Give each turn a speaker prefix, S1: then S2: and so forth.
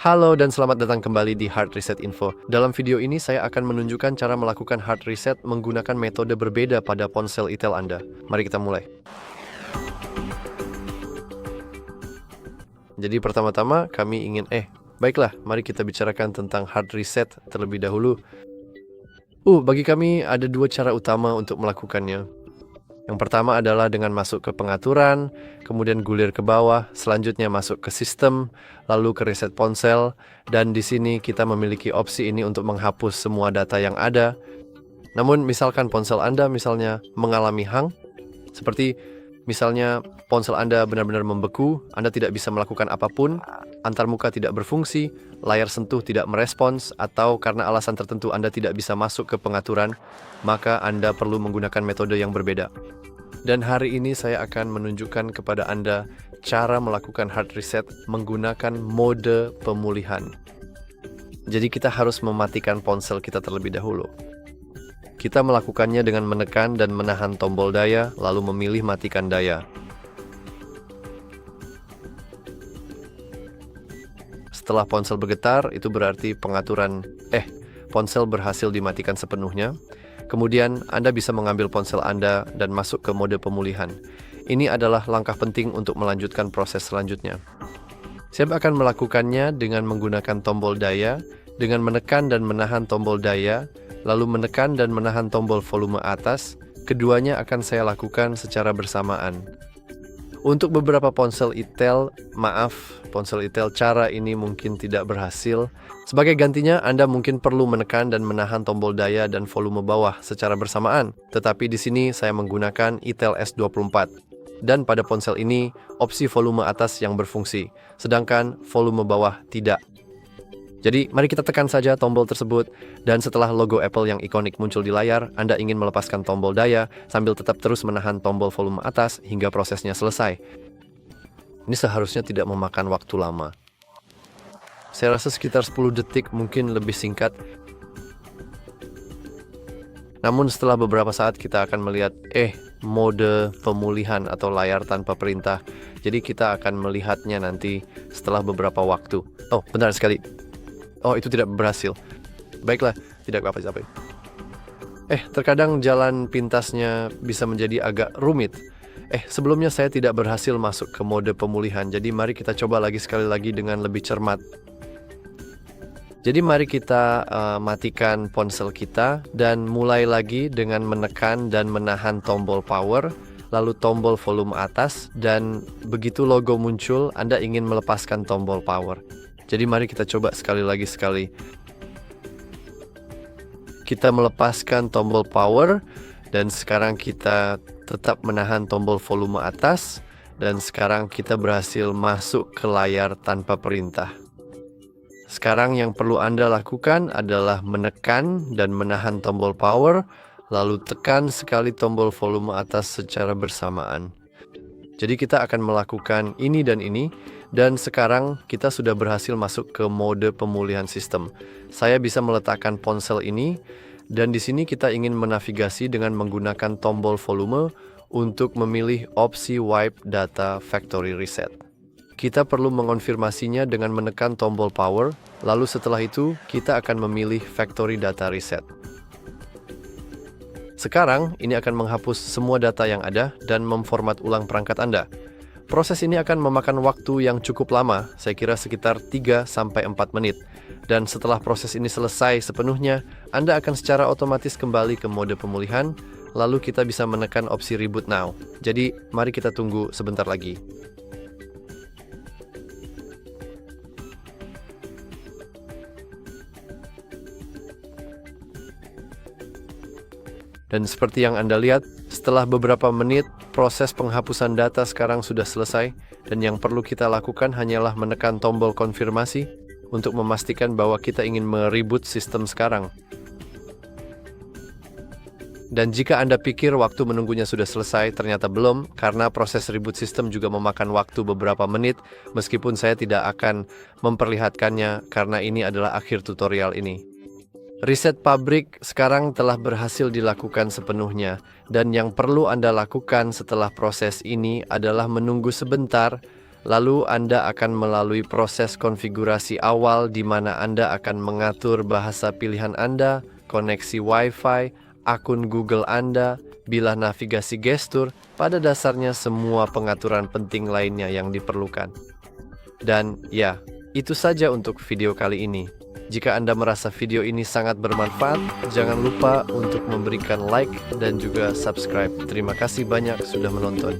S1: Halo dan selamat datang kembali di Hard Reset Info. Dalam video ini saya akan menunjukkan cara melakukan hard reset menggunakan metode berbeda pada ponsel Itel Anda. Mari kita mulai. Jadi pertama-tama kami ingin baiklah, mari kita bicarakan tentang hard reset terlebih dahulu. Bagi kami ada dua cara utama untuk melakukannya. Yang pertama adalah dengan masuk ke pengaturan, kemudian gulir ke bawah, selanjutnya masuk ke sistem, lalu ke reset ponsel, dan di sini kita memiliki opsi ini untuk menghapus semua data yang ada. Namun misalkan ponsel Anda misalnya mengalami hang, seperti misalnya ponsel Anda benar-benar membeku, Anda tidak bisa melakukan apapun, antarmuka tidak berfungsi, layar sentuh tidak merespons, atau karena alasan tertentu Anda tidak bisa masuk ke pengaturan, maka Anda perlu menggunakan metode yang berbeda. Dan hari ini saya akan menunjukkan kepada Anda cara melakukan hard reset menggunakan mode pemulihan. Jadi kita harus mematikan ponsel kita terlebih dahulu. Kita melakukannya dengan menekan dan menahan tombol daya, lalu memilih matikan daya. Setelah ponsel bergetar, itu berarti ponsel berhasil dimatikan sepenuhnya. Kemudian Anda bisa mengambil ponsel Anda dan masuk ke mode pemulihan. Ini adalah langkah penting untuk melanjutkan proses selanjutnya. Saya akan melakukannya dengan menggunakan tombol daya, dengan menekan dan menahan tombol daya, lalu menekan dan menahan tombol volume atas. Keduanya akan saya lakukan secara bersamaan. Untuk beberapa ponsel Itel cara ini mungkin tidak berhasil. Sebagai gantinya, Anda mungkin perlu menekan dan menahan tombol daya dan volume bawah secara bersamaan. Tetapi di sini saya menggunakan Itel S24. Dan pada ponsel ini, opsi volume atas yang berfungsi, sedangkan volume bawah tidak. Jadi, mari kita tekan saja tombol tersebut, dan setelah logo Apple yang ikonik muncul di layar, Anda ingin melepaskan tombol daya, sambil tetap terus menahan tombol volume atas hingga prosesnya selesai. Ini seharusnya tidak memakan waktu lama. Saya rasa sekitar 10 detik, mungkin lebih singkat. Namun setelah beberapa saat kita akan melihat, mode pemulihan atau layar tanpa perintah. Jadi kita akan melihatnya nanti setelah beberapa waktu. Benar sekali. Itu tidak berhasil. Baiklah, tidak apa-apa. Terkadang jalan pintasnya bisa menjadi agak rumit. Sebelumnya saya tidak berhasil masuk ke mode pemulihan. Jadi mari kita coba sekali lagi dengan lebih cermat. Jadi mari kita matikan ponsel kita dan mulai lagi dengan menekan dan menahan tombol power, lalu tombol volume atas, dan begitu logo muncul, Anda ingin melepaskan tombol power. Jadi mari kita coba sekali lagi. Kita melepaskan tombol power, dan sekarang kita tetap menahan tombol volume atas, dan sekarang kita berhasil masuk ke layar tanpa perintah. Sekarang yang perlu Anda lakukan adalah menekan dan menahan tombol power, lalu tekan sekali tombol volume atas secara bersamaan. Jadi kita akan melakukan ini dan ini, dan sekarang kita sudah berhasil masuk ke mode pemulihan sistem. Saya bisa meletakkan ponsel ini, dan di sini kita ingin menavigasi dengan menggunakan tombol volume untuk memilih opsi Wipe Data Factory Reset. Kita perlu mengonfirmasinya dengan menekan tombol power, lalu setelah itu kita akan memilih Factory Data Reset. Sekarang, ini akan menghapus semua data yang ada dan memformat ulang perangkat Anda. Proses ini akan memakan waktu yang cukup lama, saya kira sekitar 3-4 menit. Dan setelah proses ini selesai sepenuhnya, Anda akan secara otomatis kembali ke mode pemulihan, lalu kita bisa menekan opsi Reboot Now. Jadi, mari kita tunggu sebentar lagi. Dan seperti yang Anda lihat, setelah beberapa menit, proses penghapusan data sekarang sudah selesai, dan yang perlu kita lakukan hanyalah menekan tombol konfirmasi untuk memastikan bahwa kita ingin mereboot sistem sekarang. Dan jika Anda pikir waktu menunggunya sudah selesai, ternyata belum, karena proses reboot sistem juga memakan waktu beberapa menit, meskipun saya tidak akan memperlihatkannya karena ini adalah akhir tutorial ini. Riset pabrik sekarang telah berhasil dilakukan sepenuhnya, dan yang perlu Anda lakukan setelah proses ini adalah menunggu sebentar, Lalu Anda akan melalui proses konfigurasi awal di mana Anda akan mengatur bahasa pilihan Anda, koneksi Wi-Fi, akun Google Anda, bilah navigasi gestur, pada dasarnya semua pengaturan penting lainnya yang diperlukan. Dan ya, itu saja untuk video kali ini. Jika Anda merasa video ini sangat bermanfaat, jangan lupa untuk memberikan like dan juga subscribe. Terima kasih banyak sudah menonton.